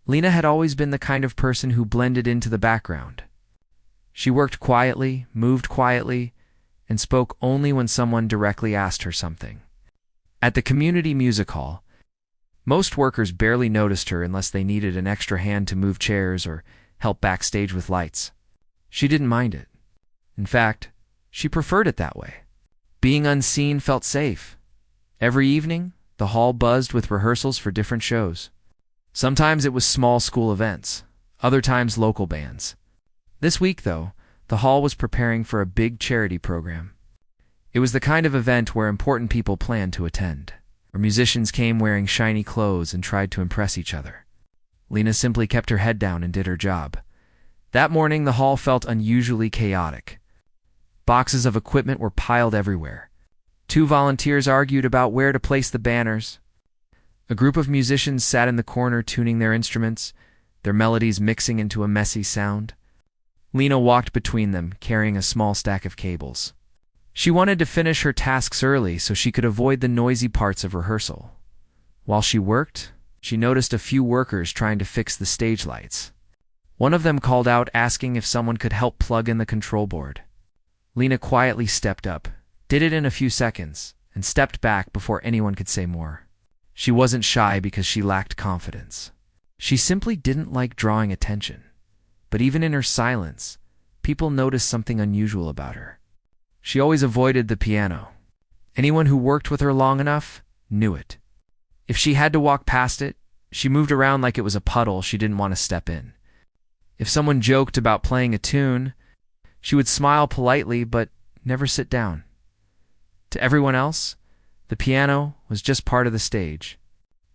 Lena had always been the kind of person who blended into the background. She worked quietly, moved quietly, and spoke only when someone directly asked her something. At the community music hall, most workers barely noticed her unless they needed an extra hand to move chairs or help backstage with lights. She didn't mind it. In fact, she preferred it that way. Being unseen felt safe. Every evening, the hall buzzed with rehearsals for different shows. Sometimes it was small school events, other times local bands. This week, though, the hall was preparing for a big charity program. It was the kind of event where important people planned to attend, where musicians came wearing shiny clothes and tried to impress each other. Lena simply kept her head down and did her job. That morning, the hall felt unusually chaotic. Boxes of equipment were piled everywhere. 2 volunteers argued about where to place the banners. A group of musicians sat in the corner tuning their instruments, their melodies mixing into a messy sound. Lena walked between them, carrying a small stack of cables. She wanted to finish her tasks early so she could avoid the noisy parts of rehearsal. While she worked, she noticed a few workers trying to fix the stage lights. One of them called out, asking if someone could help plug in the control board. Lena quietly stepped up, did it in a few seconds, and stepped back before anyone could say more. She wasn't shy because she lacked confidence. She simply didn't like drawing attention. But even in her silence, people noticed something unusual about her. She always avoided the piano. Anyone who worked with her long enough knew it. If she had to walk past it, she moved around like it was a puddle she didn't want to step in. If someone joked about playing a tune, she would smile politely but never sit down. To everyone else, the piano was just part of the stage.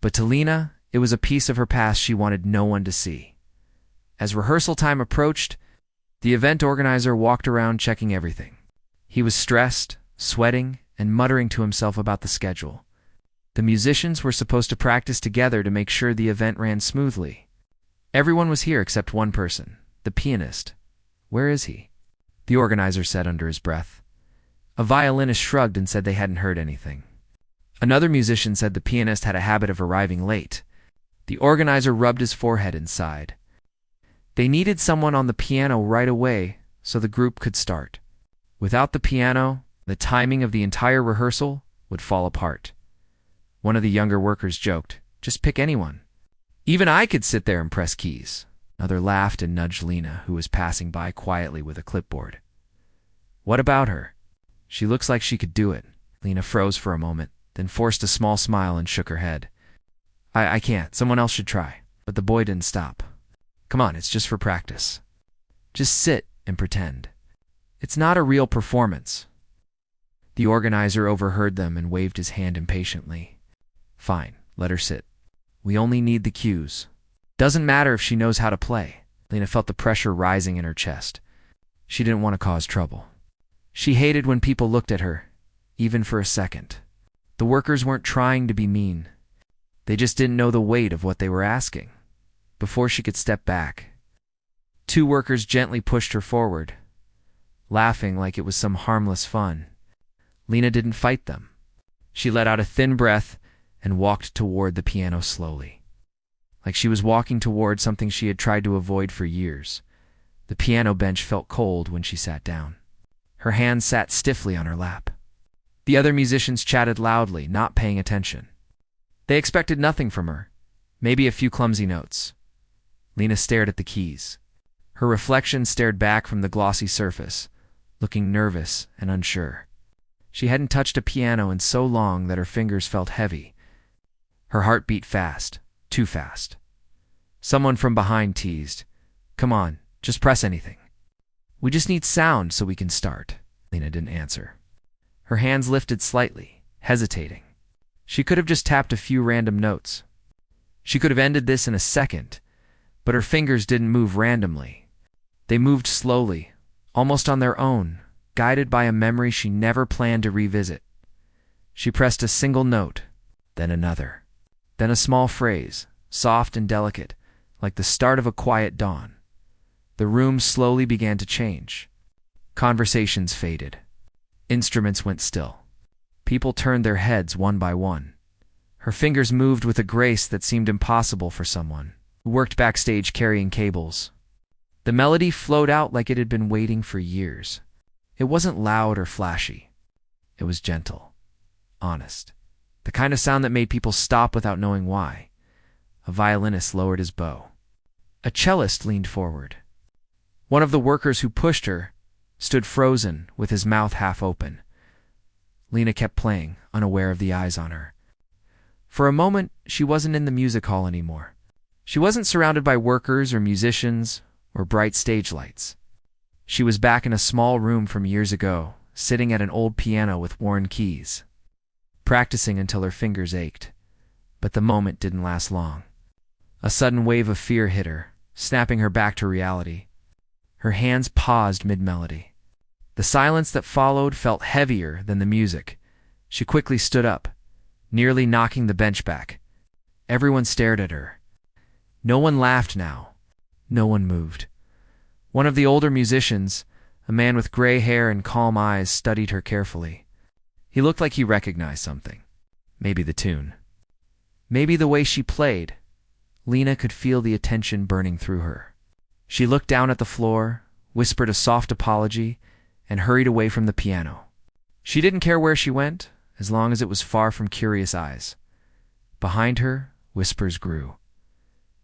But to Lena, it was a piece of her past she wanted no one to see. As rehearsal time approached, the event organizer walked around checking everything. He was stressed, sweating, and muttering to himself about the schedule. The musicians were supposed to practice together to make sure the event ran smoothly. Everyone was here except one person, the pianist. Where is he? The organizer said under his breath. A violinist shrugged and said they hadn't heard anything. Another musician said the pianist had a habit of arriving late. The organizer rubbed his forehead and sighed. They needed someone on the piano right away so the group could start. Without the piano, the timing of the entire rehearsal would fall apart. One of the younger workers joked, "Just pick anyone. Even I could sit there and press keys." Another laughed and nudged Lena, who was passing by quietly with a clipboard. "What about her? She looks like she could do it." Lena froze for a moment, then forced a small smile and shook her head. I can't. Someone else should try." But the boy didn't stop. "Come on, it's just for practice. Just sit and pretend. It's not a real performance." The organizer overheard them and waved his hand impatiently. "Fine, let her sit. We only need the cues. Doesn't matter if she knows how to play." Lena felt the pressure rising in her chest. She didn't want to cause trouble. She hated when people looked at her, even for a second. The workers weren't trying to be mean. They just didn't know the weight of what they were asking. Before she could step back, 2 workers gently pushed her forward, laughing like it was some harmless fun. Lena didn't fight them. She let out a thin breath and walked toward the piano slowly, like she was walking toward something she had tried to avoid for years. The piano bench felt cold when she sat down. Her hands sat stiffly on her lap. The other musicians chatted loudly, not paying attention. They expected nothing from her, maybe a few clumsy notes. Lena stared at the keys. Her reflection stared back from the glossy surface, looking nervous and unsure. She hadn't touched a piano in so long that her fingers felt heavy. Her heart beat fast, too fast. Someone from behind teased, "Come on, just press anything. We just need sound so we can start." Lena didn't answer. Her hands lifted slightly, hesitating. She could have just tapped a few random notes. She could have ended this in a second, but her fingers didn't move randomly. They moved slowly, almost on their own, guided by a memory she never planned to revisit. She pressed a single note, then another, then a small phrase, soft and delicate, like the start of a quiet dawn. The room slowly began to change. Conversations faded. Instruments went still. People turned their heads one by one. Her fingers moved with a grace that seemed impossible for someone who worked backstage carrying cables. The melody flowed out like it had been waiting for years. It wasn't loud or flashy. It was gentle, honest, the kind of sound that made people stop without knowing why. A violinist lowered his bow. A cellist leaned forward. One of the workers who pushed her stood frozen with his mouth half open. Lena kept playing, unaware of the eyes on her. For a moment, she wasn't in the music hall anymore. She wasn't surrounded by workers or musicians or bright stage lights. She was back in a small room from years ago, sitting at an old piano with worn keys, practicing until her fingers ached. But the moment didn't last long. A sudden wave of fear hit her, snapping her back to reality. Her hands paused mid-melody. The silence that followed felt heavier than the music. She quickly stood up, nearly knocking the bench back. Everyone stared at her. No one laughed now. No one moved. One of the older musicians, a man with gray hair and calm eyes, studied her carefully. He looked like he recognized something. Maybe the tune. Maybe the way she played. Lena could feel the attention burning through her. She looked down at the floor, whispered a soft apology, and hurried away from the piano. She didn't care where she went, as long as it was far from curious eyes. Behind her, whispers grew.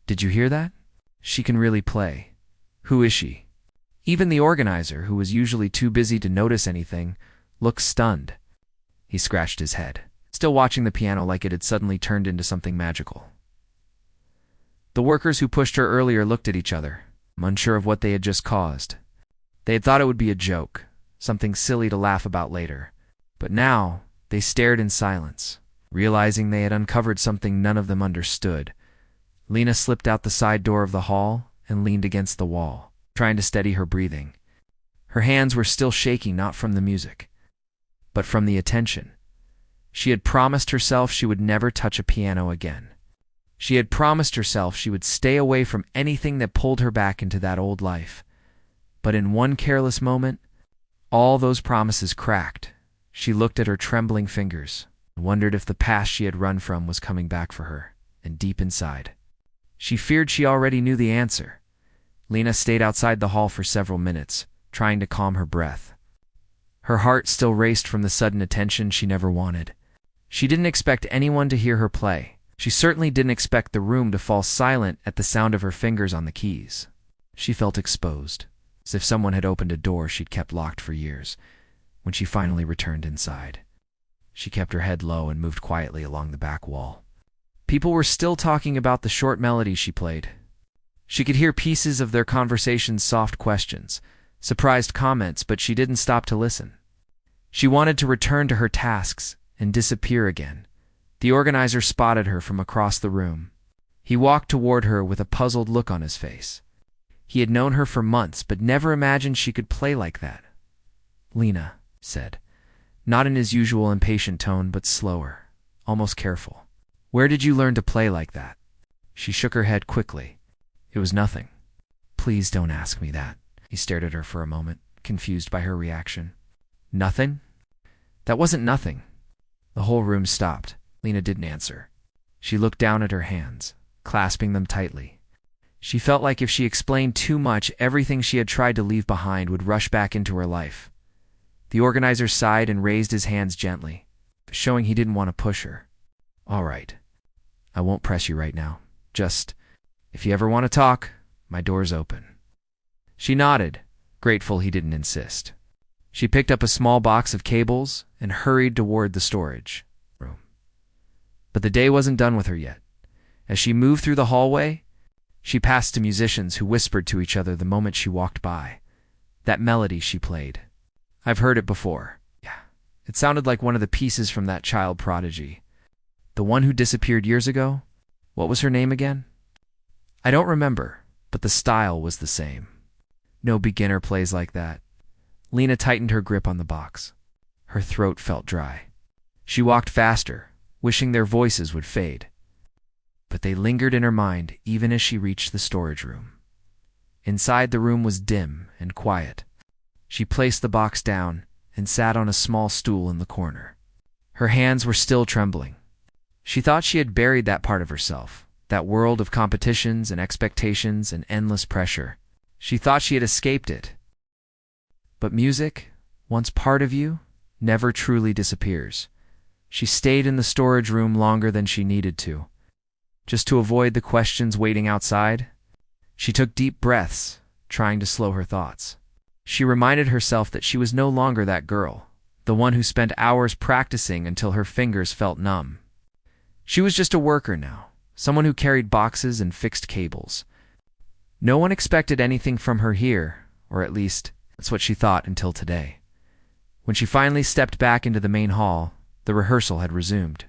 "Did you hear that? She can really play. Who is she?" Even the organizer, who was usually too busy to notice anything, looked stunned. He scratched his head, still watching the piano like it had suddenly turned into something magical. The workers who pushed her earlier looked at each other, unsure of what they had just caused. They had thought it would be a joke, something silly to laugh about later. But now, they stared in silence, realizing they had uncovered something none of them understood. Lena slipped out the side door of the hall and leaned against the wall, trying to steady her breathing. Her hands were still shaking, not from the music, but from the attention. She had promised herself she would never touch a piano again. She had promised herself she would stay away from anything that pulled her back into that old life. But in one careless moment, all those promises cracked. She looked at her trembling fingers and wondered if the past she had run from was coming back for her, and deep inside, she feared she already knew the answer. Lena stayed outside the hall for several minutes, trying to calm her breath. Her heart still raced from the sudden attention she never wanted. She didn't expect anyone to hear her play. She certainly didn't expect the room to fall silent at the sound of her fingers on the keys. She felt exposed, as if someone had opened a door she'd kept locked for years. When she finally returned inside, she kept her head low and moved quietly along the back wall. People were still talking about the short melodies she played. She could hear pieces of their conversation's soft questions, surprised comments, but she didn't stop to listen. She wanted to return to her tasks and disappear again. The organizer spotted her from across the room. He walked toward her with a puzzled look on his face. He had known her for months, but never imagined she could play like that. "Lena," said, not in his usual impatient tone, but slower, almost careful. "Where did you learn to play like that?" She shook her head quickly. "It was nothing." "Please don't ask me that." He stared at her for a moment, confused by her reaction. "Nothing?" "That wasn't nothing." The whole room stopped. Lena didn't answer. She looked down at her hands, clasping them tightly. She felt like if she explained too much, everything she had tried to leave behind would rush back into her life. The organizer sighed and raised his hands gently, showing he didn't want to push her. "All right. I won't press you right now. Just, if you ever want to talk, my door's open." She nodded, grateful he didn't insist. She picked up a small box of cables and hurried toward the storage room. But the day wasn't done with her yet. As she moved through the hallway, she passed to musicians who whispered to each other the moment she walked by. That melody she played. "I've heard it before." Yeah, it sounded like one of the pieces from that child prodigy. The one who disappeared years ago? What was her name again? "I don't remember, but the style was the same." No beginner plays like that. Lena tightened her grip on the box. Her throat felt dry. She walked faster, wishing their voices would fade. But they lingered in her mind even as she reached the storage room. Inside, the room was dim and quiet. She placed the box down and sat on a small stool in the corner. Her hands were still trembling. She thought she had buried that part of herself, that world of competitions and expectations and endless pressure. She thought she had escaped it. But music, once part of you, never truly disappears. She stayed in the storage room longer than she needed to, just to avoid the questions waiting outside. She took deep breaths, trying to slow her thoughts. She reminded herself that she was no longer that girl, the one who spent hours practicing until her fingers felt numb. She was just a worker now, someone who carried boxes and fixed cables. No one expected anything from her here, or at least, that's what she thought until today. When she finally stepped back into the main hall, the rehearsal had resumed.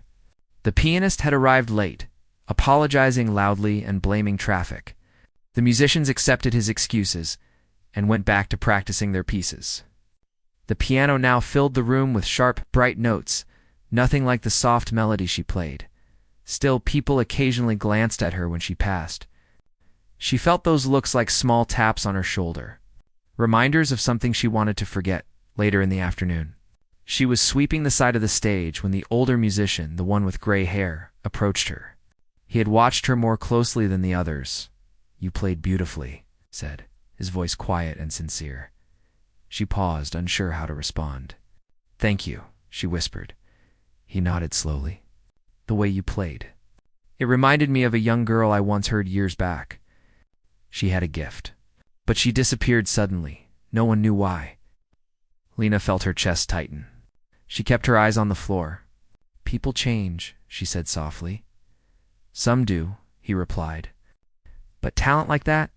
The pianist had arrived late, apologizing loudly and blaming traffic. The musicians accepted his excuses and went back to practicing their pieces. The piano now filled the room with sharp, bright notes, nothing like the soft melody she played. Still, people occasionally glanced at her when she passed. She felt those looks like small taps on her shoulder, reminders of something she wanted to forget later in the afternoon. She was sweeping the side of the stage when the older musician, the one with gray hair, approached her. He had watched her more closely than the others. "You played beautifully," said, his voice quiet and sincere. She paused, unsure how to respond. "Thank you," she whispered. He nodded slowly. "The way you played. It reminded me of a young girl I once heard years back. She had a gift. But she disappeared suddenly. No one knew why." Lena felt her chest tighten. She kept her eyes on the floor. "People change," she said softly. "Some do," he replied. "But talent like that,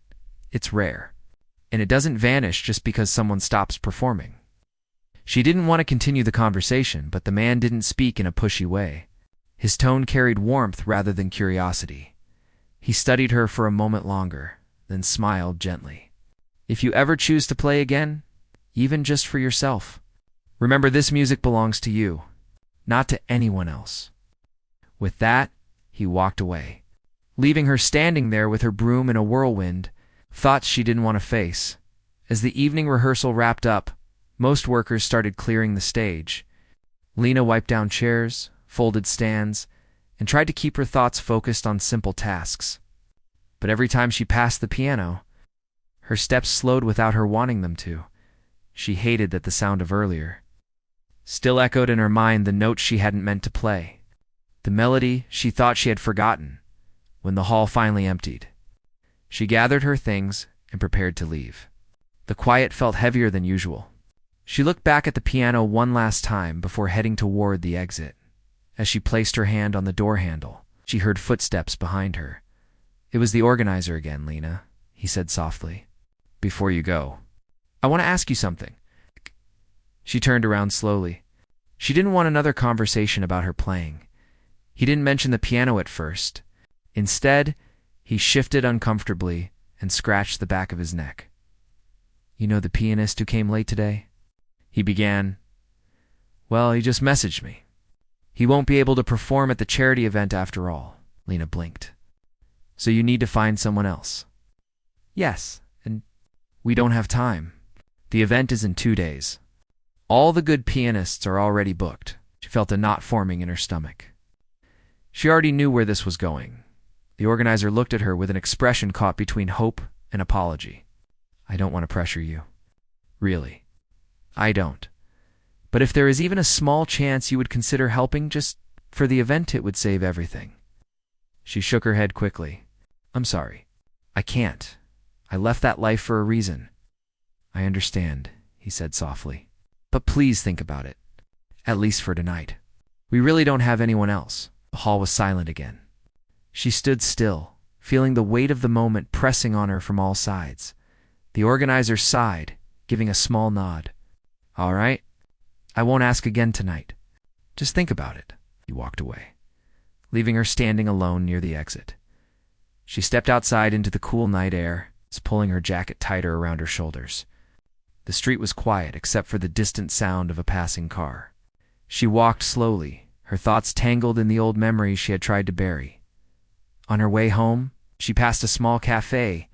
it's rare. And it doesn't vanish just because someone stops performing." She didn't want to continue the conversation, but the man didn't speak in a pushy way. His tone carried warmth rather than curiosity. He studied her for a moment longer, then smiled gently. "If you ever choose to play again, even just for yourself, remember this music belongs to you, not to anyone else." With that, he walked away, leaving her standing there with her broom in a whirlwind, thoughts she didn't want to face. As the evening rehearsal wrapped up, most workers started clearing the stage. Lena wiped down chairs, folded stands, and tried to keep her thoughts focused on simple tasks. But every time she passed the piano, her steps slowed without her wanting them to. She hated that the sound of earlier still echoed in her mind the notes she hadn't meant to play, the melody she thought she had forgotten. When the hall finally emptied, she gathered her things and prepared to leave. The quiet felt heavier than usual. She looked back at the piano one last time before heading toward the exit. As she placed her hand on the door handle, she heard footsteps behind her. "It was the organizer again, Lena," he said softly. "Before you go, I want to ask you something." She turned around slowly. She didn't want another conversation about her playing. He didn't mention the piano at first. Instead, he shifted uncomfortably and scratched the back of his neck. "You know the pianist who came late today?" he began. "Well, he just messaged me. He won't be able to perform at the charity event after all." Lena blinked. "So you need to find someone else?" "Yes, and we don't have time. The event is in 2 days. All the good pianists are already booked." She felt a knot forming in her stomach. She already knew where this was going. The organizer looked at her with an expression caught between hope and apology. "I don't want to pressure you. Really. I don't. But if there is even a small chance you would consider helping just for the event, it would save everything." She shook her head quickly. "I'm sorry. I can't. I left that life for a reason." "I understand," he said softly. "But please think about it. At least for tonight. We really don't have anyone else." The hall was silent again. She stood still, feeling the weight of the moment pressing on her from all sides. The organizer sighed, giving a small nod. "All right. I won't ask again tonight. Just think about it." He walked away, leaving her standing alone near the exit. She stepped outside into the cool night air, pulling her jacket tighter around her shoulders. The street was quiet except for the distant sound of a passing car. She walked slowly, her thoughts tangled in the old memories she had tried to bury. On her way home, she passed a small cafe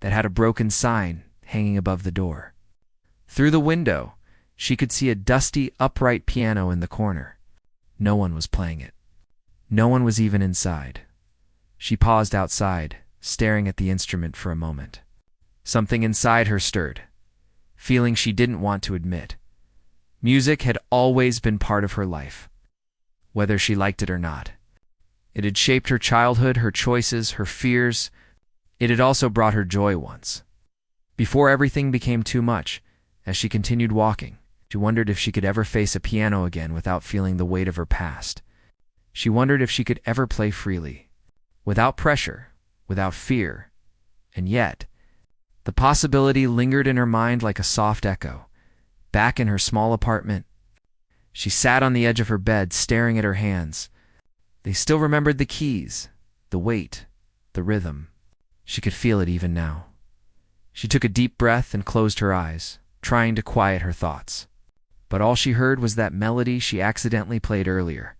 that had a broken sign hanging above the door. Through the window, she could see a dusty, upright piano in the corner. No one was playing it. No one was even inside. She paused outside, staring at the instrument for a moment. Something inside her stirred, feeling she didn't want to admit. Music had always been part of her life, whether she liked it or not. It had shaped her childhood, her choices, her fears. It had also brought her joy once. Before everything became too much, as she continued walking, she wondered if she could ever face a piano again without feeling the weight of her past. She wondered if she could ever play freely, without pressure, without fear. And yet, the possibility lingered in her mind like a soft echo. Back in her small apartment, she sat on the edge of her bed, staring at her hands. They still remembered the keys, the weight, the rhythm. She could feel it even now. She took a deep breath and closed her eyes, trying to quiet her thoughts. But all she heard was that melody she accidentally played earlier.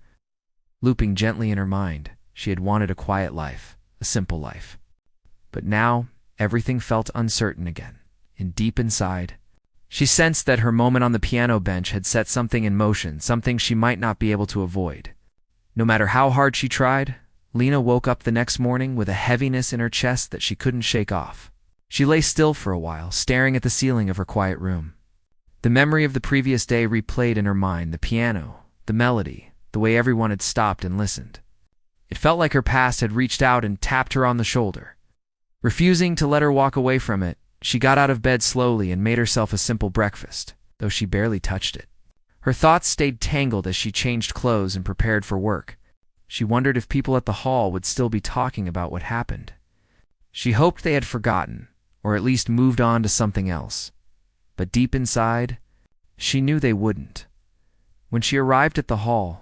Looping gently in her mind, she had wanted a quiet life, a simple life. But now, everything felt uncertain again. And deep inside, she sensed that her moment on the piano bench had set something in motion, something she might not be able to avoid. No matter how hard she tried, Lena woke up the next morning with a heaviness in her chest that she couldn't shake off. She lay still for a while, staring at the ceiling of her quiet room. The memory of the previous day replayed in her mind, the piano, the melody, the way everyone had stopped and listened. It felt like her past had reached out and tapped her on the shoulder. Refusing to let her walk away from it, she got out of bed slowly and made herself a simple breakfast, though she barely touched it. Her thoughts stayed tangled as she changed clothes and prepared for work. She wondered if people at the hall would still be talking about what happened. She hoped they had forgotten, or at least moved on to something else. But deep inside, she knew they wouldn't. When she arrived at the hall,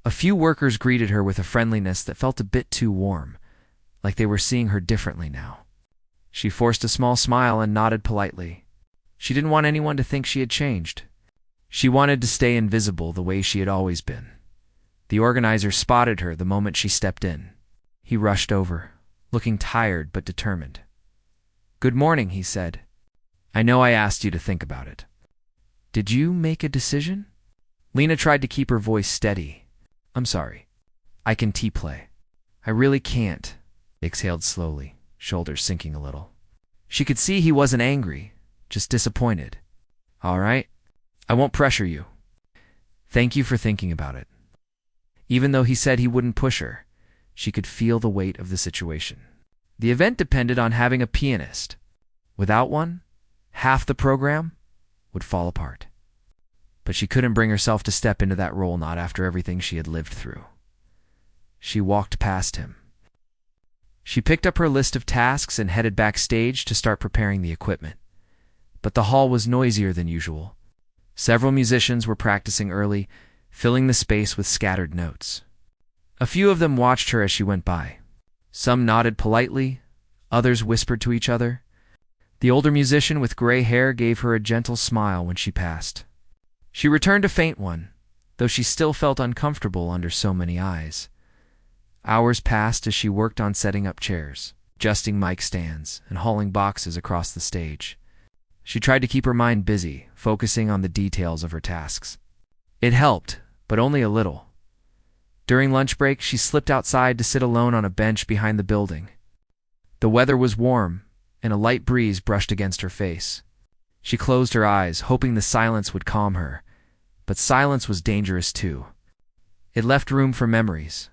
a few workers greeted her with a friendliness that felt a bit too warm, like they were seeing her differently now. She forced a small smile and nodded politely. She didn't want anyone to think she had changed. She wanted to stay invisible the way she had always been. The organizer spotted her the moment she stepped in. He rushed over, looking tired but determined. "Good morning," he said. "I know I asked you to think about it. Did you make a decision?" Lena tried to keep her voice steady. "I'm sorry. I can T-play." "I really can't," he exhaled slowly, shoulders sinking a little. She could see he wasn't angry, just disappointed. "All right. I won't pressure you. Thank you for thinking about it." Even though he said he wouldn't push her, she could feel the weight of the situation. The event depended on having a pianist. Without one, half the program would fall apart. But she couldn't bring herself to step into that role, not after everything she had lived through. She walked past him. She picked up her list of tasks and headed backstage to start preparing the equipment. But the hall was noisier than usual. Several musicians were practicing early, filling the space with scattered notes. A few of them watched her as she went by. Some nodded politely, others whispered to each other. The older musician with gray hair gave her a gentle smile when she passed. She returned a faint one, though she still felt uncomfortable under so many eyes. Hours passed as she worked on setting up chairs, adjusting mic stands, and hauling boxes across the stage. She tried to keep her mind busy, focusing on the details of her tasks. It helped, but only a little. During lunch break, she slipped outside to sit alone on a bench behind the building. The weather was warm, and a light breeze brushed against her face. She closed her eyes, hoping the silence would calm her, but silence was dangerous too. It left room for memories.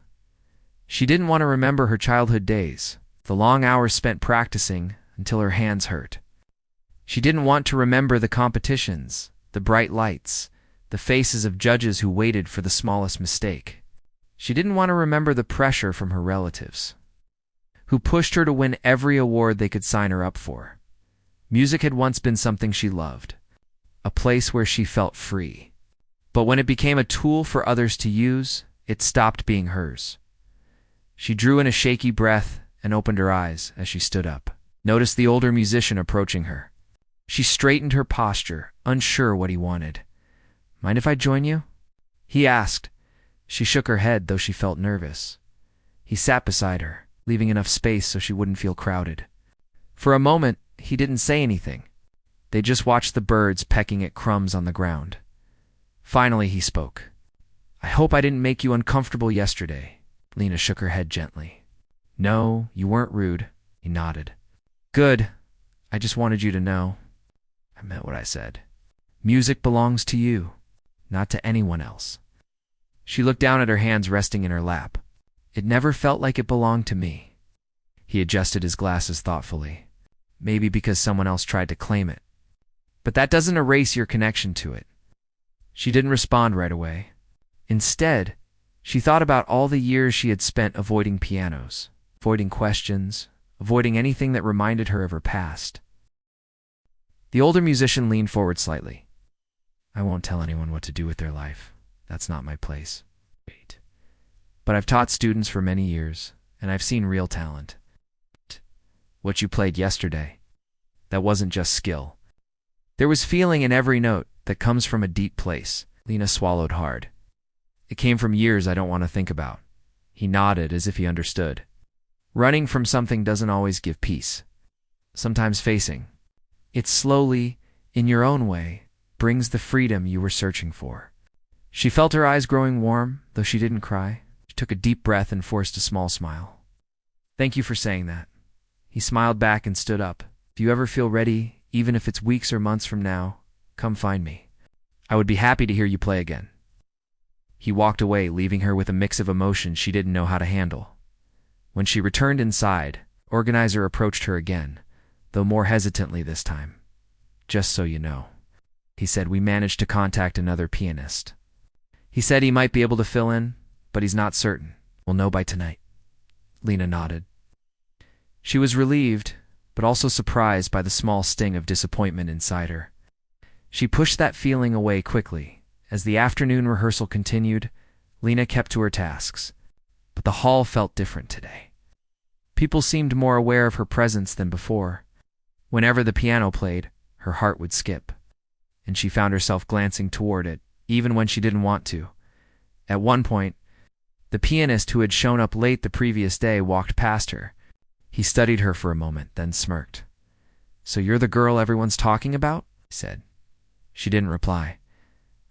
She didn't want to remember her childhood days, the long hours spent practicing until her hands hurt. She didn't want to remember the competitions, the bright lights, the faces of judges who waited for the smallest mistake. She didn't want to remember the pressure from her relatives, who pushed her to win every award they could sign her up for. Music had once been something she loved, a place where she felt free. But when it became a tool for others to use, it stopped being hers. She drew in a shaky breath and opened her eyes as she stood up, noticed the older musician approaching her. She straightened her posture, unsure what he wanted. "Mind if I join you?" he asked. She shook her head, though she felt nervous. He sat beside her, leaving enough space so she wouldn't feel crowded. For a moment, he didn't say anything. They just watched the birds pecking at crumbs on the ground. Finally, he spoke. "I hope I didn't make you uncomfortable yesterday." Lena shook her head gently. No, you weren't rude. He nodded. Good. I just wanted you to know. I meant what I said. Music belongs to you, not to anyone else. She looked down at her hands resting in her lap. It never felt like it belonged to me. He adjusted his glasses thoughtfully. Maybe because someone else tried to claim it. But that doesn't erase your connection to it. She didn't respond right away. Instead, she thought about all the years she had spent avoiding pianos, avoiding questions, avoiding anything that reminded her of her past. The older musician leaned forward slightly. I won't tell anyone what to do with their life. That's not my place. Wait. But I've taught students for many years, and I've seen real talent. What you played yesterday, that wasn't just skill. There was feeling in every note that comes from a deep place. Lena swallowed hard. It came from years I don't want to think about. He nodded as if he understood. Running from something doesn't always give peace. Sometimes facing it slowly, in your own way, brings the freedom you were searching for. She felt her eyes growing warm, though she didn't cry. She took a deep breath and forced a small smile. Thank you for saying that. He smiled back and stood up. If you ever feel ready, even if it's weeks or months from now, come find me. I would be happy to hear you play again. He walked away, leaving her with a mix of emotions she didn't know how to handle. When she returned inside, organizer approached her again, though more hesitantly this time. Just so you know, he said, we managed to contact another pianist. He said he might be able to fill in, but he's not certain. We'll know by tonight. Lena nodded. She was relieved, but also surprised by the small sting of disappointment inside her. She pushed that feeling away quickly. As the afternoon rehearsal continued, Lena kept to her tasks. But the hall felt different today. People seemed more aware of her presence than before. Whenever the piano played, her heart would skip, and she found herself glancing toward it, even when she didn't want to. At one point, the pianist who had shown up late the previous day walked past her. He studied her for a moment, then smirked. So you're the girl everyone's talking about? He said. She didn't reply.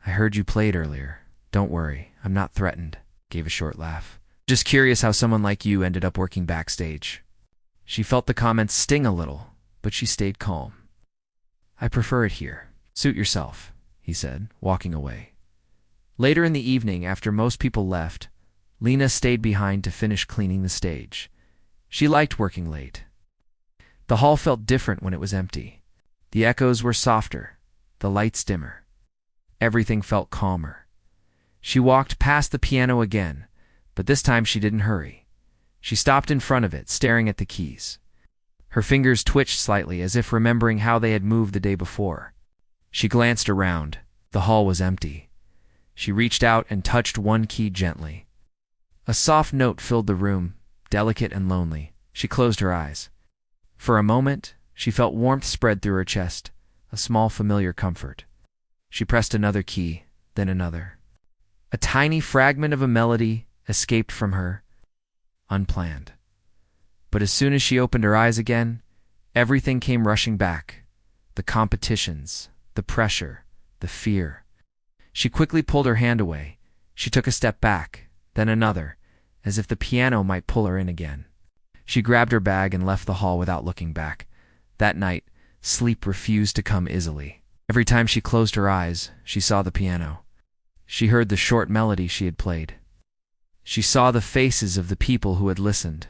I heard you played earlier. Don't worry, I'm not threatened. Gave a short laugh. Just curious how someone like you ended up working backstage. She felt the comments sting a little, but she stayed calm. I prefer it here. Suit yourself, he said, walking away. Later in the evening, after most people left, Lena stayed behind to finish cleaning the stage. She liked working late. The hall felt different when it was empty. The echoes were softer, the lights dimmer. Everything felt calmer. She walked past the piano again, but this time she didn't hurry. She stopped in front of it, staring at the keys. Her fingers twitched slightly, as if remembering how they had moved the day before. She glanced around. The hall was empty. She reached out and touched one key gently. A soft note filled the room, delicate and lonely. She closed her eyes. For a moment, she felt warmth spread through her chest, a small familiar comfort. She pressed another key, then another. A tiny fragment of a melody escaped from her, unplanned. But as soon as she opened her eyes again, everything came rushing back. The competitions, the pressure, the fear. She quickly pulled her hand away. She took a step back, then another, as if the piano might pull her in again. She grabbed her bag and left the hall without looking back. That night, sleep refused to come easily. Every time she closed her eyes, she saw the piano. She heard the short melody she had played. She saw the faces of the people who had listened.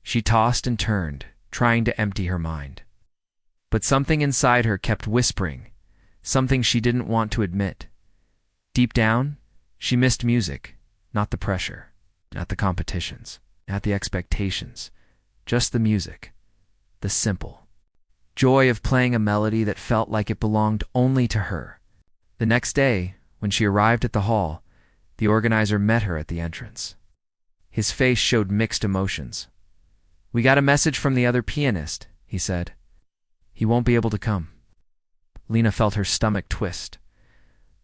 She tossed and turned, trying to empty her mind. But something inside her kept whispering, something she didn't want to admit. Deep down, she missed music, not the pressure, not the competitions, not the expectations, just the music, the simple joy of playing a melody that felt like it belonged only to her. The next day, when she arrived at the hall, the organizer met her at the entrance. His face showed mixed emotions. We got a message from the other pianist, he said. He won't be able to come. Lena felt her stomach twist.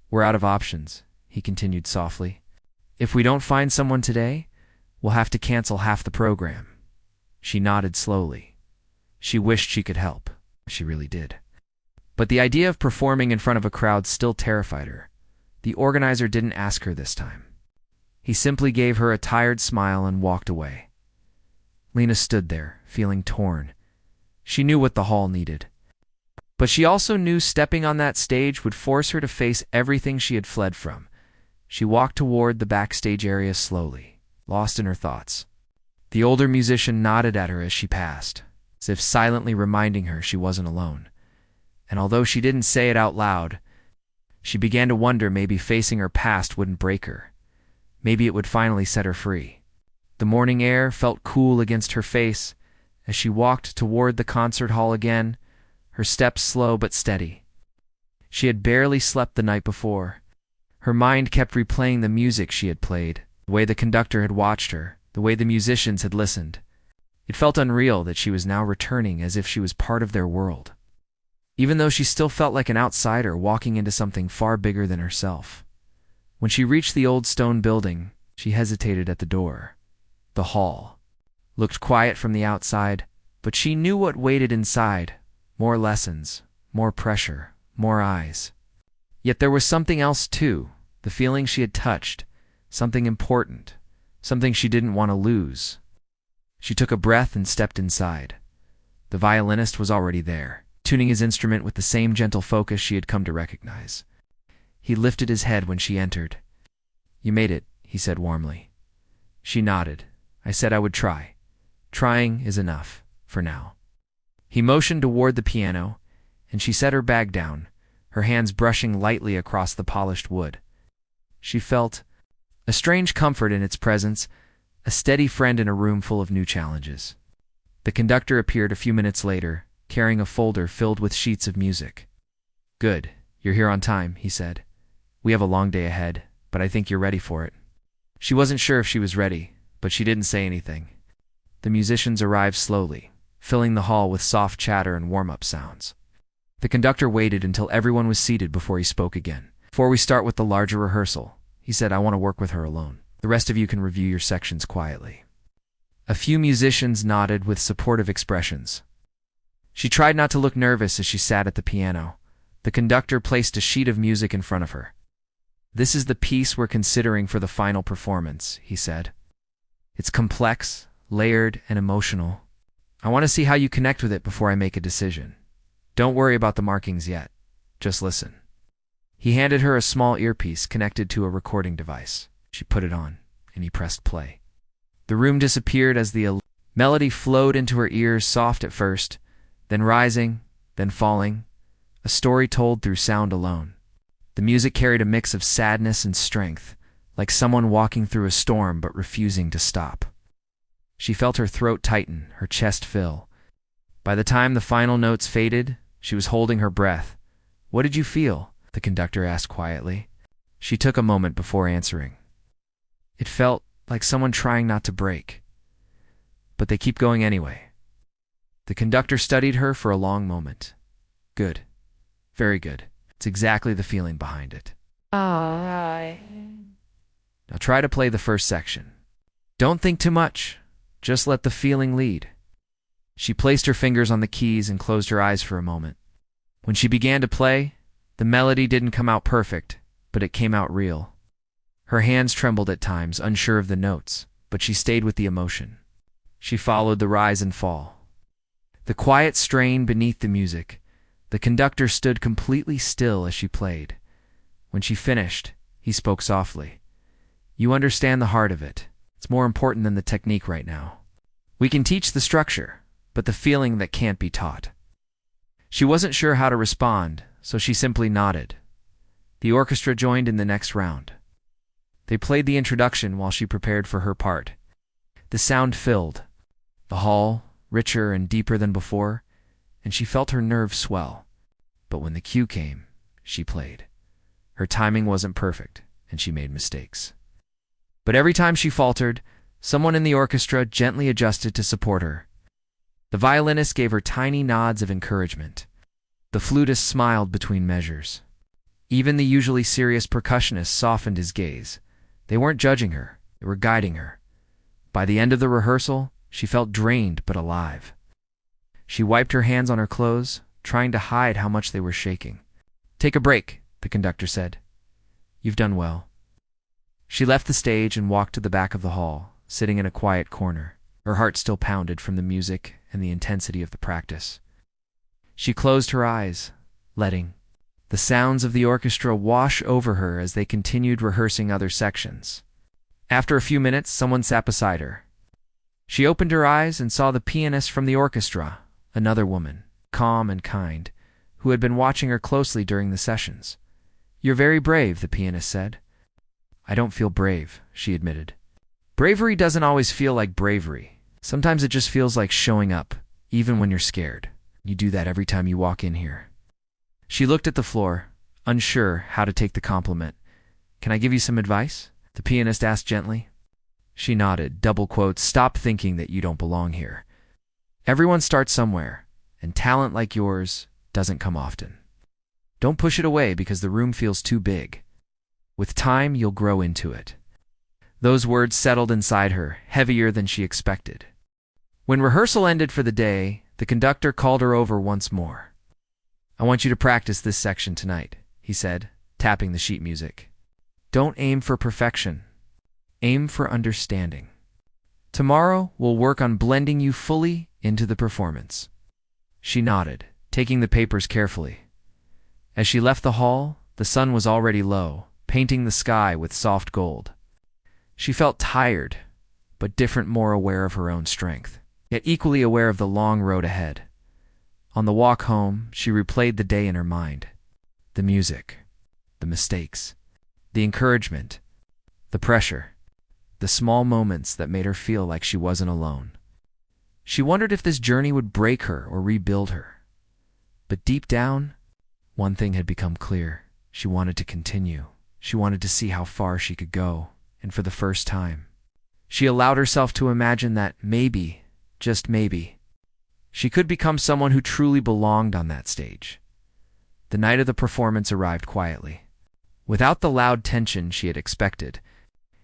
We're out of options, he continued softly. If we don't find someone today, we'll have to cancel half the program. She nodded slowly. She wished she could help. She really did. But the idea of performing in front of a crowd still terrified her. The organizer didn't ask her this time. He simply gave her a tired smile and walked away. Lena stood there, feeling torn. She knew what the hall needed. But she also knew stepping on that stage would force her to face everything she had fled from. She walked toward the backstage area slowly, lost in her thoughts. The older musician nodded at her as she passed, as if silently reminding her she wasn't alone. And although she didn't say it out loud, she began to wonder maybe facing her past wouldn't break her. Maybe it would finally set her free. The morning air felt cool against her face as she walked toward the concert hall again, her steps slow but steady. She had barely slept the night before. Her mind kept replaying the music she had played, the way the conductor had watched her, the way the musicians had listened. It felt unreal that she was now returning as if she was part of their world, even though she still felt like an outsider walking into something far bigger than herself. When she reached the old stone building, she hesitated at the door. The hall looked quiet from the outside, but she knew what waited inside: more lessons, more pressure, more eyes. Yet there was something else too, the feeling she had touched, something important, something she didn't want to lose. She took a breath and stepped inside. The violinist was already there, tuning his instrument with the same gentle focus she had come to recognize. He lifted his head when she entered. "You made it," he said warmly. She nodded. "I said I would try. Trying is enough, for now." He motioned toward the piano, and she set her bag down, her hands brushing lightly across the polished wood. She felt a strange comfort in its presence, a steady friend in a room full of new challenges. The conductor appeared a few minutes later, carrying a folder filled with sheets of music. "Good, you're here on time," he said. "We have a long day ahead, but I think you're ready for it." She wasn't sure if she was ready, but she didn't say anything. The musicians arrived slowly, filling the hall with soft chatter and warm-up sounds. The conductor waited until everyone was seated before he spoke again. "Before we start with the larger rehearsal," he said, "I want to work with her alone. The rest of you can review your sections quietly." A few musicians nodded with supportive expressions. She tried not to look nervous as she sat at the piano. The conductor placed a sheet of music in front of her. "This is the piece we're considering for the final performance," he said. "It's complex, layered, and emotional. I want to see how you connect with it before I make a decision. Don't worry about the markings yet. Just listen." He handed her a small earpiece connected to a recording device. She put it on, and he pressed play. The room disappeared as the melody flowed into her ears, soft at first, then rising, then falling, a story told through sound alone. The music carried a mix of sadness and strength, like someone walking through a storm but refusing to stop. She felt her throat tighten, her chest fill. By the time the final notes faded, she was holding her breath. "What did you feel?" the conductor asked quietly. She took a moment before answering. "It felt like someone trying not to break. But they keep going anyway." The conductor studied her for a long moment. "Good. Very good. It's exactly the feeling behind it. All right. Now try to play the first section. Don't think too much. Just let the feeling lead." She placed her fingers on the keys and closed her eyes for a moment. When she began to play, the melody didn't come out perfect, but it came out real. Her hands trembled at times, unsure of the notes, but she stayed with the emotion. She followed the rise and fall. The quiet strain beneath the music. The conductor stood completely still as she played. When she finished, he spoke softly. "You understand the heart of it. It's more important than the technique right now. We can teach the structure, but the feeling that can't be taught." She wasn't sure how to respond, so she simply nodded. The orchestra joined in the next round. They played the introduction while she prepared for her part. The sound filled the hall, richer and deeper than before, and she felt her nerves swell. But when the cue came, she played. Her timing wasn't perfect, and she made mistakes. But every time she faltered, someone in the orchestra gently adjusted to support her. The violinist gave her tiny nods of encouragement. The flutist smiled between measures. Even the usually serious percussionist softened his gaze. They weren't judging her, they were guiding her. By the end of the rehearsal, she felt drained but alive. She wiped her hands on her clothes, trying to hide how much they were shaking. "Take a break," the conductor said. "You've done well." She left the stage and walked to the back of the hall, sitting in a quiet corner. Her heart still pounded from the music and the intensity of the practice. She closed her eyes, letting the sounds of the orchestra wash over her as they continued rehearsing other sections. After a few minutes, someone sat beside her. She opened her eyes and saw the pianist from the orchestra, another woman, calm and kind, who had been watching her closely during the sessions. "You're very brave," the pianist said. "I don't feel brave," she admitted. "Bravery doesn't always feel like bravery. Sometimes it just feels like showing up, even when you're scared. You do that every time you walk in here." She looked at the floor, unsure how to take the compliment. "Can I give you some advice?" the pianist asked gently. She nodded, double quotes, "Stop thinking that you don't belong here. Everyone starts somewhere, and talent like yours doesn't come often. Don't push it away because the room feels too big. With time, you'll grow into it." Those words settled inside her, heavier than she expected. When rehearsal ended for the day, the conductor called her over once more. "I want you to practice this section tonight," he said, tapping the sheet music. "Don't aim for perfection. Aim for understanding. Tomorrow, we'll work on blending you fully into the performance." She nodded, taking the papers carefully. As she left the hall, the sun was already low, painting the sky with soft gold. She felt tired, but different, more aware of her own strength, yet equally aware of the long road ahead. On the walk home, she replayed the day in her mind. The music, the mistakes, the encouragement, the pressure, the small moments that made her feel like she wasn't alone. She wondered if this journey would break her or rebuild her. But deep down, one thing had become clear. She wanted to continue. She wanted to see how far she could go, and for the first time, she allowed herself to imagine that maybe, just maybe, she could become someone who truly belonged on that stage. The night of the performance arrived quietly, without the loud tension she had expected.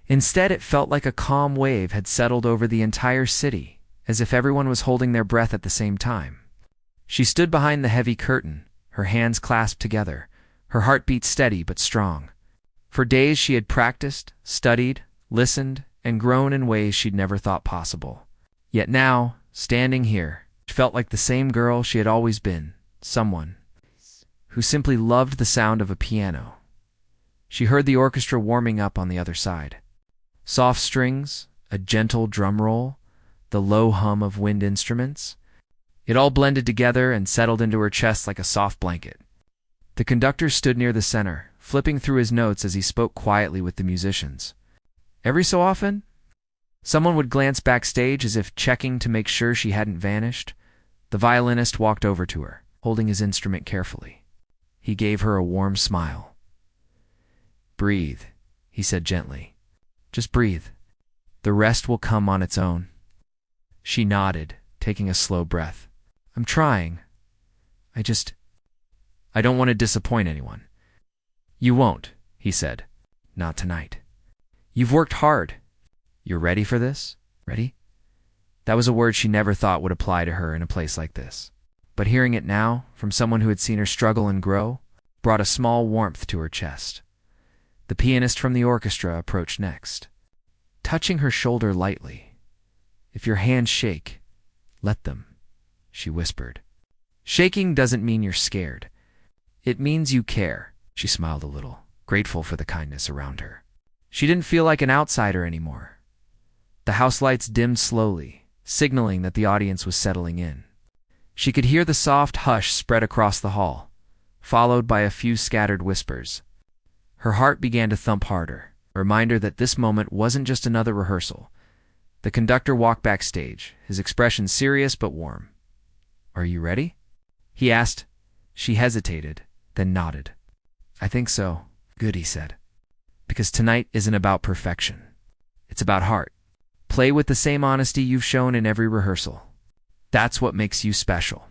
Instead, it felt like a calm wave had settled over the entire city, as if everyone was holding their breath at the same time. She stood behind the heavy curtain, her hands clasped together, her heartbeat steady but strong. For days she had practiced, studied, listened, and grown in ways she'd never thought possible. Yet now, standing here, she felt like the same girl she had always been, someone who simply loved the sound of a piano. She heard the orchestra warming up on the other side. Soft strings, a gentle drum roll, the low hum of wind instruments. It all blended together and settled into her chest like a soft blanket. The conductor stood near the center, flipping through his notes as he spoke quietly with the musicians. Every so often, someone would glance backstage as if checking to make sure she hadn't vanished. The violinist walked over to her, holding his instrument carefully. He gave her a warm smile. "Breathe," he said gently. "Just breathe. The rest will come on its own." She nodded, taking a slow breath. "I'm trying. I don't want to disappoint anyone." "You won't," he said. "Not tonight. You've worked hard. You're ready for this? Ready?" That was a word she never thought would apply to her in a place like this. But hearing it now, from someone who had seen her struggle and grow, brought a small warmth to her chest. The pianist from the orchestra approached next, touching her shoulder lightly. "If your hands shake, let them," she whispered. "Shaking doesn't mean you're scared. It means you care." She smiled a little, grateful for the kindness around her. She didn't feel like an outsider anymore. The house lights dimmed slowly, signaling that the audience was settling in. She could hear the soft hush spread across the hall, followed by a few scattered whispers. Her heart began to thump harder, a reminder that this moment wasn't just another rehearsal. The conductor walked backstage, his expression serious but warm. "Are you ready?" he asked. She hesitated, then nodded. "I think so." "Good," he said. "Because tonight isn't about perfection. It's about heart. Play with the same honesty you've shown in every rehearsal. That's what makes you special."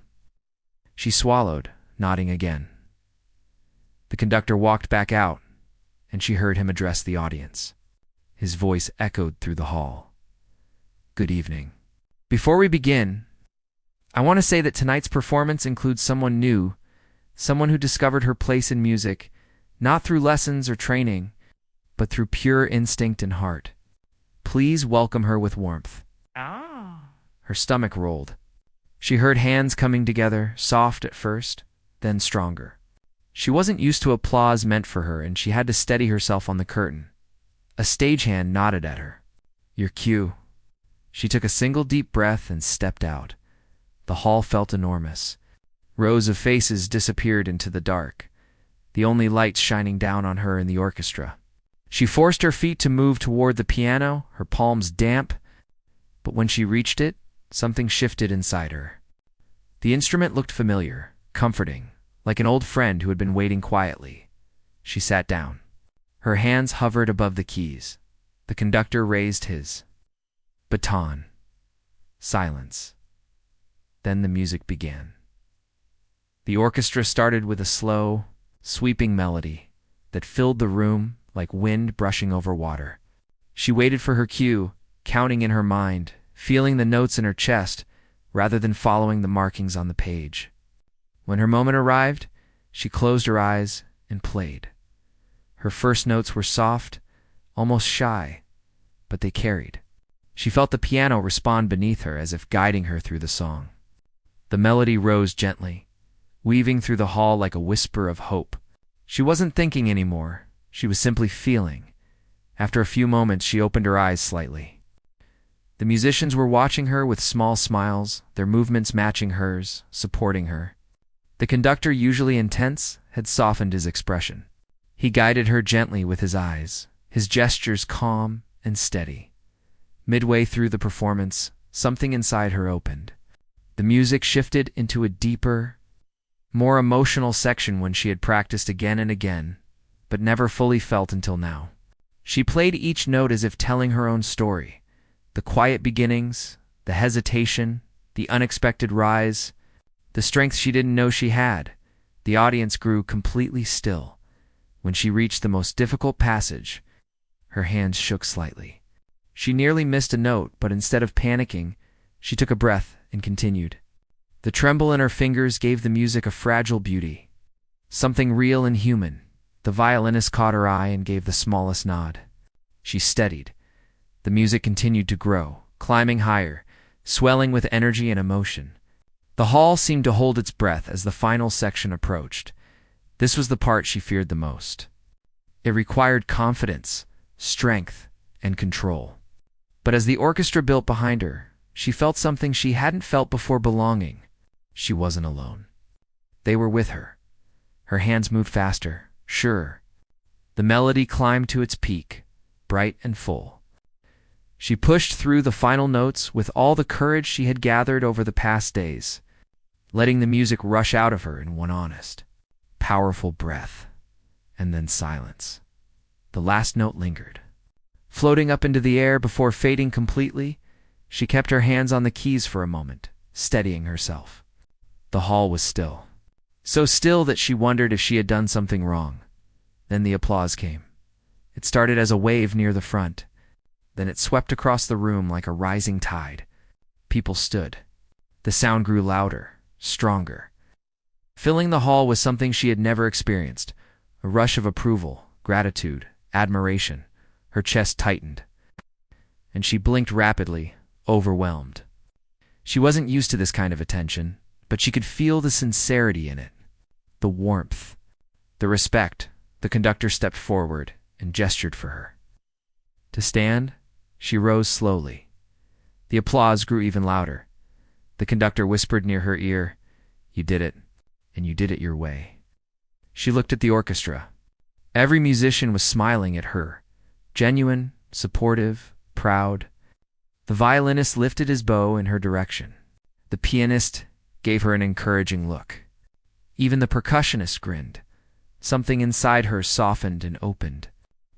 She swallowed, nodding again. The conductor walked back out, and she heard him address the audience. His voice echoed through the hall. "Good evening. Before we begin, I want to say that tonight's performance includes someone new, someone who discovered her place in music, not through lessons or training, but through pure instinct and heart. Please welcome her with warmth." Ah. her stomach rolled. She heard hands coming together, soft at first, then stronger. She wasn't used to applause meant for her, and she had to steady herself on the curtain. A stagehand nodded at her. "Your cue." She took a single deep breath and stepped out. The hall felt enormous. Rows of faces disappeared into the dark, the only lights shining down on her and the orchestra. She forced her feet to move toward the piano, her palms damp, but when she reached it, something shifted inside her. The instrument looked familiar, comforting, like an old friend who had been waiting quietly. She sat down. Her hands hovered above the keys. The conductor raised his baton. Silence. Then the music began. The orchestra started with a slow, sweeping melody that filled the room like wind brushing over water. She waited for her cue, counting in her mind, feeling the notes in her chest rather than following the markings on the page. When her moment arrived, she closed her eyes and played. Her first notes were soft, almost shy, but they carried. She felt the piano respond beneath her as if guiding her through the song. The melody rose gently, weaving through the hall like a whisper of hope. She wasn't thinking anymore. She was simply feeling. After a few moments, she opened her eyes slightly. The musicians were watching her with small smiles, their movements matching hers, supporting her. The conductor, usually intense, had softened his expression. He guided her gently with his eyes, his gestures calm and steady. Midway through the performance, something inside her opened. The music shifted into a deeper, more emotional section when she had practiced again and again, but never fully felt until now. She played each note as if telling her own story. The quiet beginnings, the hesitation, the unexpected rise, the strength she didn't know she had. The audience grew completely still. When she reached the most difficult passage, her hands shook slightly. She nearly missed a note, but instead of panicking, she took a breath and continued. The tremble in her fingers gave the music a fragile beauty, something real and human. The violinist caught her eye and gave the smallest nod. She steadied. The music continued to grow, climbing higher, swelling with energy and emotion. The hall seemed to hold its breath as the final section approached. This was the part she feared the most. It required confidence, strength, and control. But as the orchestra built behind her, she felt something she hadn't felt before: belonging. She wasn't alone. They were with her. Her hands moved faster, surer. The melody climbed to its peak, bright and full. She pushed through the final notes with all the courage she had gathered over the past days, letting the music rush out of her in one honest, powerful breath. And then silence. The last note lingered, floating up into the air before fading completely. She kept her hands on the keys for a moment, steadying herself. The hall was still. So still that she wondered if she had done something wrong. Then the applause came. It started as a wave near the front. Then it swept across the room like a rising tide. People stood. The sound grew louder, stronger. Filling the hall was something she had never experienced, a rush of approval, gratitude, admiration. Her chest tightened, and she blinked rapidly, overwhelmed. She wasn't used to this kind of attention, but she could feel the sincerity in it, the warmth, the respect. The conductor stepped forward and gestured for her to stand. She rose slowly. The applause grew even louder. The conductor whispered near her ear, "You did it, and you did it your way." She looked at the orchestra. Every musician was smiling at her, genuine, supportive, proud. The violinist lifted his bow in her direction. The pianist gave her an encouraging look. Even the percussionist grinned. Something inside her softened and opened.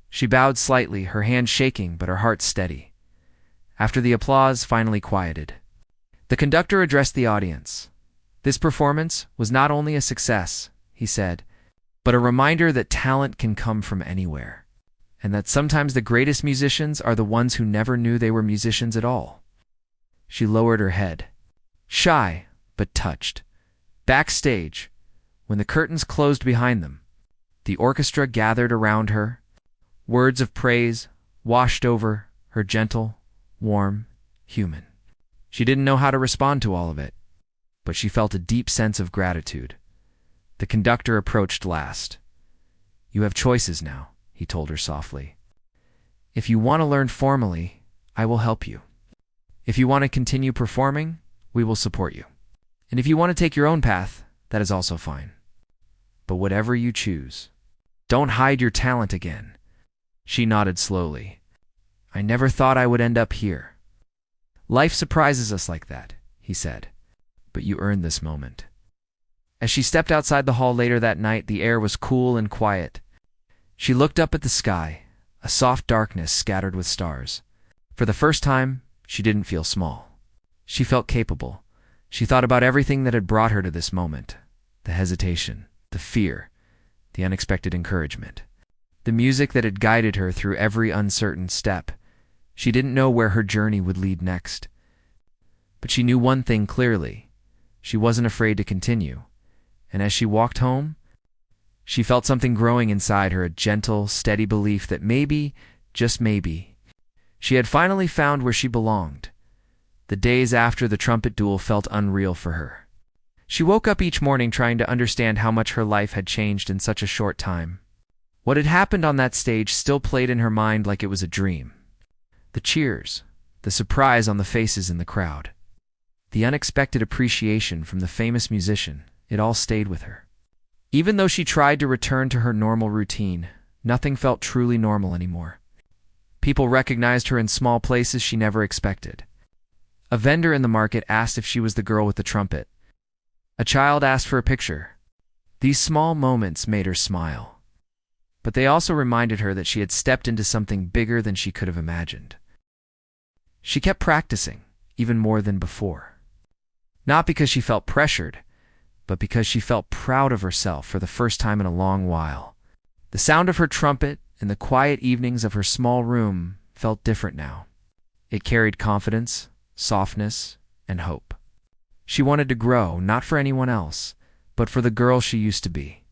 She bowed slightly, her hand shaking but her heart steady. After the applause finally quieted, the conductor addressed the audience. This performance was not only a success, he said, but a reminder that talent can come from anywhere, and that sometimes the greatest musicians are the ones who never knew they were musicians at all. She lowered her head, shy but touched. Backstage, when the curtains closed behind them, the orchestra gathered around her. Words of praise washed over her, gentle, warm, human. She didn't know how to respond to all of it, but she felt a deep sense of gratitude. The conductor approached last. "You have choices now," he told her softly. "If you want to learn formally, I will help you. If you want to continue performing, we will support you. And if you want to take your own path, that is also fine. But whatever you choose, don't hide your talent again." She nodded slowly. "I never thought I would end up here." "Life surprises us like that," he said. "But you earned this moment." As she stepped outside the hall later that night, the air was cool and quiet. She looked up at the sky, a soft darkness scattered with stars. For the first time, she didn't feel small. She felt capable. She thought about everything that had brought her to this moment: the hesitation, the fear, the unexpected encouragement, the music that had guided her through every uncertain step. She didn't know where her journey would lead next. But she knew one thing clearly: she wasn't afraid to continue. And as she walked home, she felt something growing inside her, a gentle, steady belief that maybe, just maybe, she had finally found where she belonged. The days after the trumpet duel felt unreal for her. She woke up each morning trying to understand how much her life had changed in such a short time. What had happened on that stage still played in her mind like it was a dream. The cheers, the surprise on the faces in the crowd, the unexpected appreciation from the famous musician, it all stayed with her. Even though she tried to return to her normal routine, nothing felt truly normal anymore. People recognized her in small places she never expected. A vendor in the market asked if she was the girl with the trumpet. A child asked for a picture. These small moments made her smile. But they also reminded her that she had stepped into something bigger than she could have imagined. She kept practicing, even more than before. Not because she felt pressured, but because she felt proud of herself for the first time in a long while. The sound of her trumpet in the quiet evenings of her small room felt different now. It carried confidence, softness, and hope. She wanted to grow, not for anyone else, but for the girl she used to be,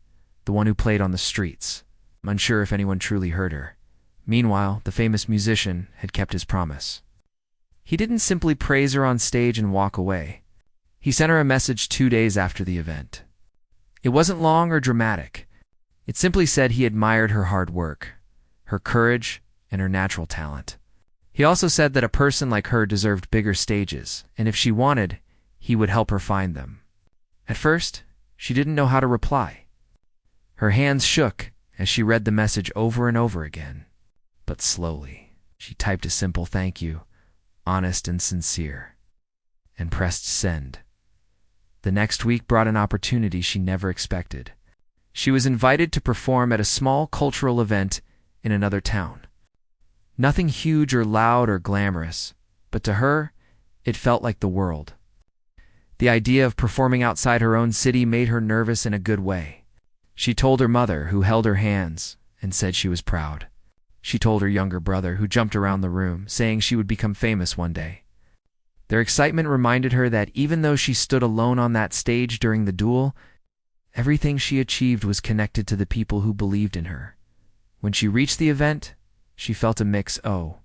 the one who played on the streets, unsure if anyone truly heard her. Meanwhile, the famous musician had kept his promise. He didn't simply praise her on stage and walk away. He sent her a message 2 days after the event. It wasn't long or dramatic. It simply said he admired her hard work, her courage, and her natural talent. He also said that a person like her deserved bigger stages, and if she wanted, he would help her find them. At first, she didn't know how to reply. Her hands shook as she read the message over and over again. But slowly, she typed a simple thank you, honest and sincere, and pressed send. The next week brought an opportunity she never expected. She was invited to perform at a small cultural event in another town. Nothing huge or loud or glamorous, but to her, it felt like the world. The idea of performing outside her own city made her nervous in a good way. She told her mother, who held her hands and said she was proud. She told her younger brother, who jumped around the room, saying she would become famous one day. Their excitement reminded her that even though she stood alone on that stage during the duel, everything she achieved was connected to the people who believed in her. When she reached the event, she felt a mix of